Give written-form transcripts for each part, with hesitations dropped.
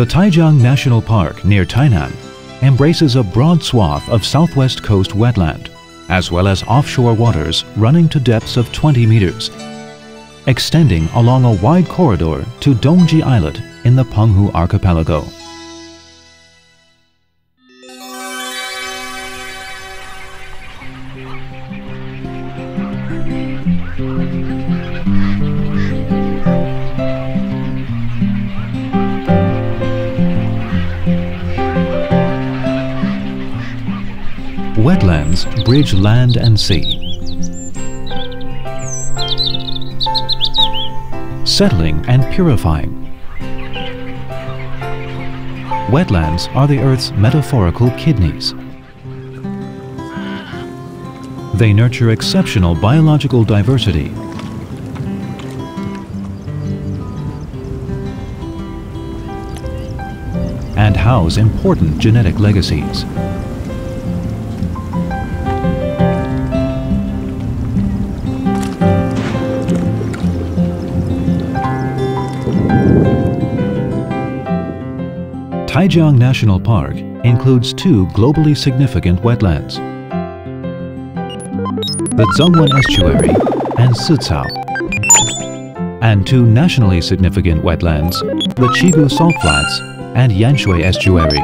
The Taijiang National Park near Tainan embraces a broad swath of southwest coast wetland, as well as offshore waters running to depths of 20 meters, extending along a wide corridor to Dongji Islet in the Penghu archipelago. Wetlands bridge land and sea, settling and purifying. Wetlands are the Earth's metaphorical kidneys. They nurture exceptional biological diversity and house important genetic legacies. Taijiang National Park includes two globally significant wetlands, the Zhongwen Estuary and Sicao, and two nationally significant wetlands, the Qigu Salt Flats and Yanshui Estuary.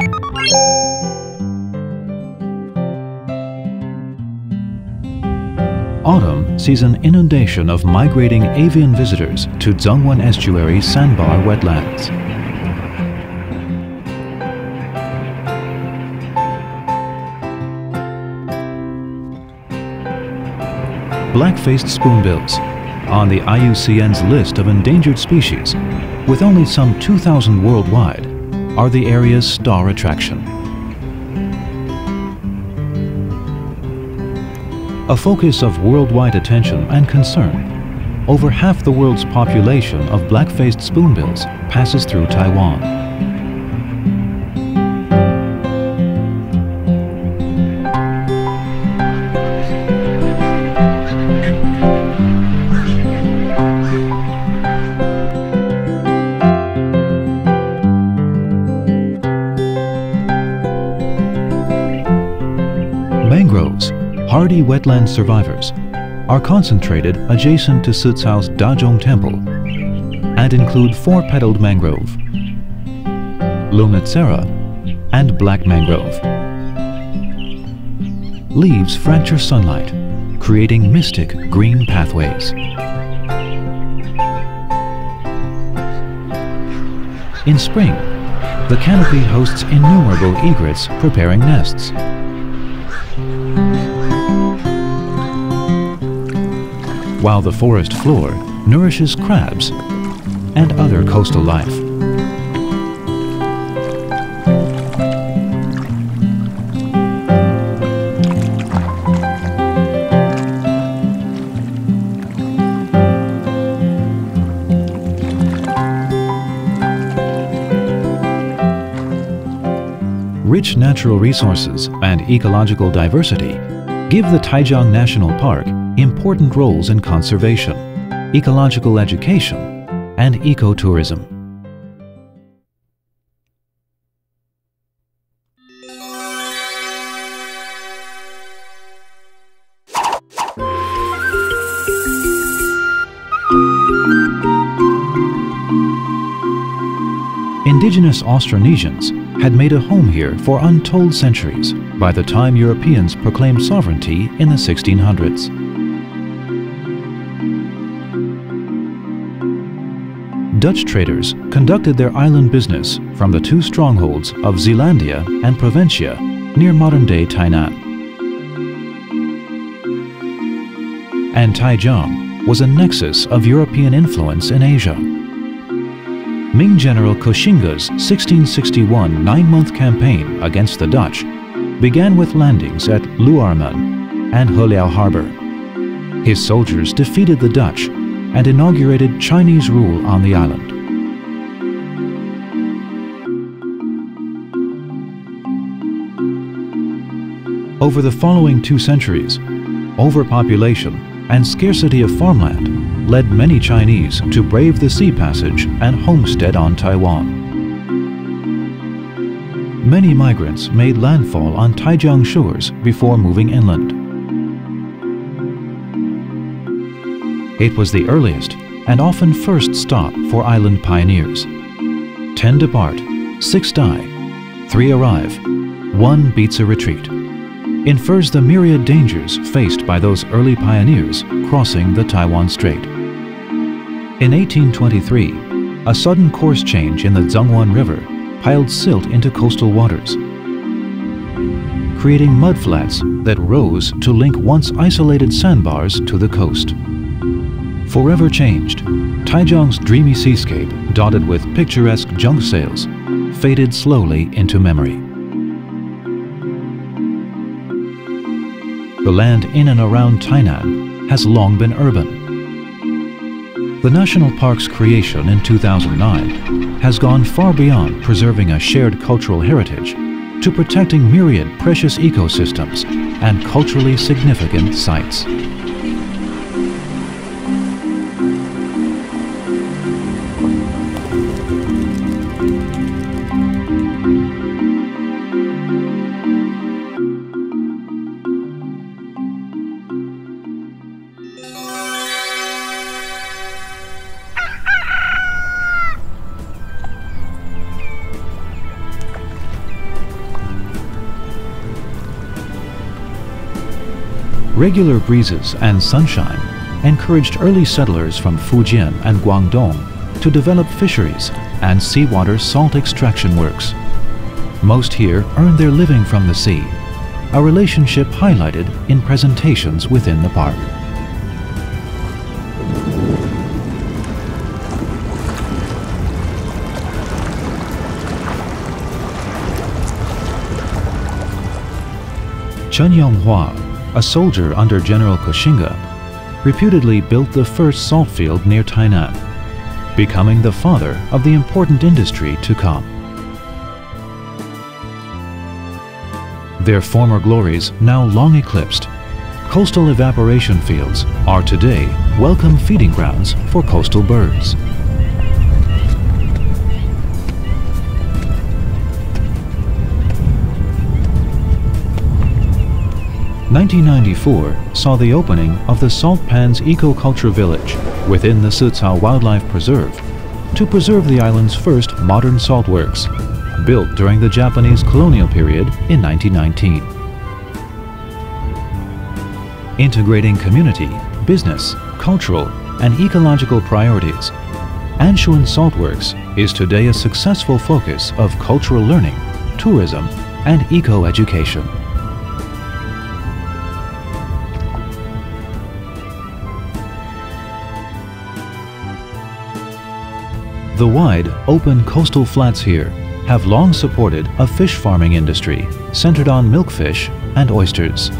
Autumn sees an inundation of migrating avian visitors to Zhongwen Estuary sandbar wetlands. Black-faced spoonbills, on the IUCN's list of endangered species, with only some 2,000 worldwide, are the area's star attraction. A focus of worldwide attention and concern, over half the world's population of black-faced spoonbills passes through Taiwan. Mangroves, hardy wetland survivors, are concentrated adjacent to Sicao's Dazhong Temple and include four-petaled mangrove, Lonicera, and black mangrove. Leaves fracture sunlight, creating mystic green pathways. In spring, the canopy hosts innumerable egrets preparing nests. While the forest floor nourishes crabs and other coastal life. Rich natural resources and ecological diversity give the Taijiang National Park important roles in conservation, ecological education, and ecotourism. Indigenous Austronesians had made a home here for untold centuries by the time Europeans proclaimed sovereignty in the 1600s. Dutch traders conducted their island business from the two strongholds of Zeelandia and Proventia near modern-day Tainan. And Taijiang was a nexus of European influence in Asia. Ming General Koxinga's 1661 nine-month campaign against the Dutch began with landings at Luarman and Heliao Harbor. His soldiers defeated the Dutch and inaugurated Chinese rule on the island. Over the following 2 centuries, overpopulation and scarcity of farmland led many Chinese to brave the sea passage and homestead on Taiwan. many migrants made landfall on Taijiang shores before moving inland. It was the earliest and often first stop for island pioneers. 10 depart, 6 die, 3 arrive, 1 beats a retreat. Infers the myriad dangers faced by those early pioneers crossing the Taiwan Strait. In 1823, a sudden course change in the Zhengwan River piled silt into coastal waters, creating mudflats that rose to link once isolated sandbars to the coast. Forever changed, Taijiang's dreamy seascape, dotted with picturesque junk sails, faded slowly into memory. The land in and around Tainan has long been urban. The national park's creation in 2009 has gone far beyond preserving a shared cultural heritage to protecting myriad precious ecosystems and culturally significant sites. Regular breezes and sunshine encouraged early settlers from Fujian and Guangdong to develop fisheries and seawater salt extraction works. Most here earned their living from the sea, a relationship highlighted in presentations within the park. Chen Yonghua, a soldier under General Koxinga, reputedly built the first salt field near Tainan, becoming the father of the important industry to come. Their former glories now long eclipsed, coastal evaporation fields are today welcome feeding grounds for coastal birds. (1994) saw the opening of the Salt Pans Ecoculture Village within the Sicao Wildlife Preserve to preserve the island's first modern salt works, built during the Japanese colonial period in 1919. Integrating community, business, cultural, and ecological priorities, Anshuan Saltworks is today a successful focus of cultural learning, tourism, and eco-education. The wide, open coastal flats here have long supported a fish farming industry centered on milkfish and oysters.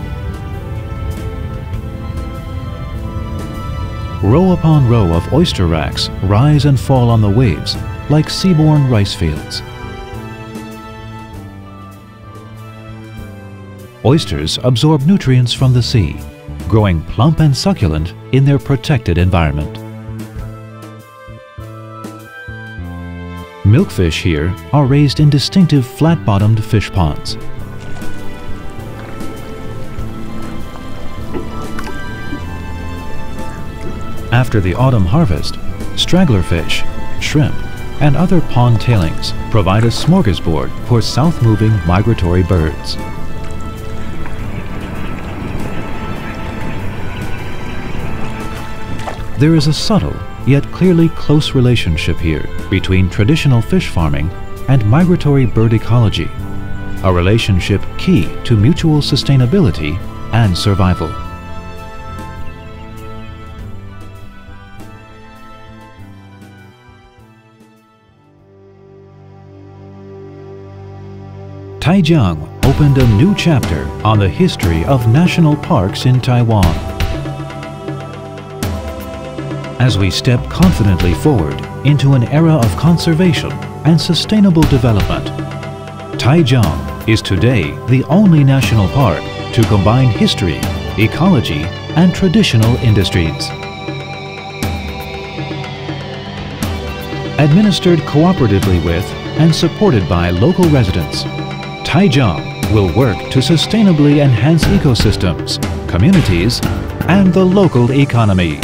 Row upon row of oyster racks rise and fall on the waves like seaborne rice fields. Oysters absorb nutrients from the sea, growing plump and succulent in their protected environment. Milkfish here are raised in distinctive flat-bottomed fish ponds. After the autumn harvest, straggler fish, shrimp, and other pond tailings provide a smorgasbord for south-moving migratory birds. There is a subtle yet clearly close relationship here between traditional fish farming and migratory bird ecology, a relationship key to mutual sustainability and survival. Taijiang opened a new chapter on the history of national parks in Taiwan. As we step confidently forward into an era of conservation and sustainable development, Taijiang is today the only national park to combine history, ecology, and traditional industries. Administered cooperatively with and supported by local residents, Taijiang will work to sustainably enhance ecosystems, communities, and the local economy.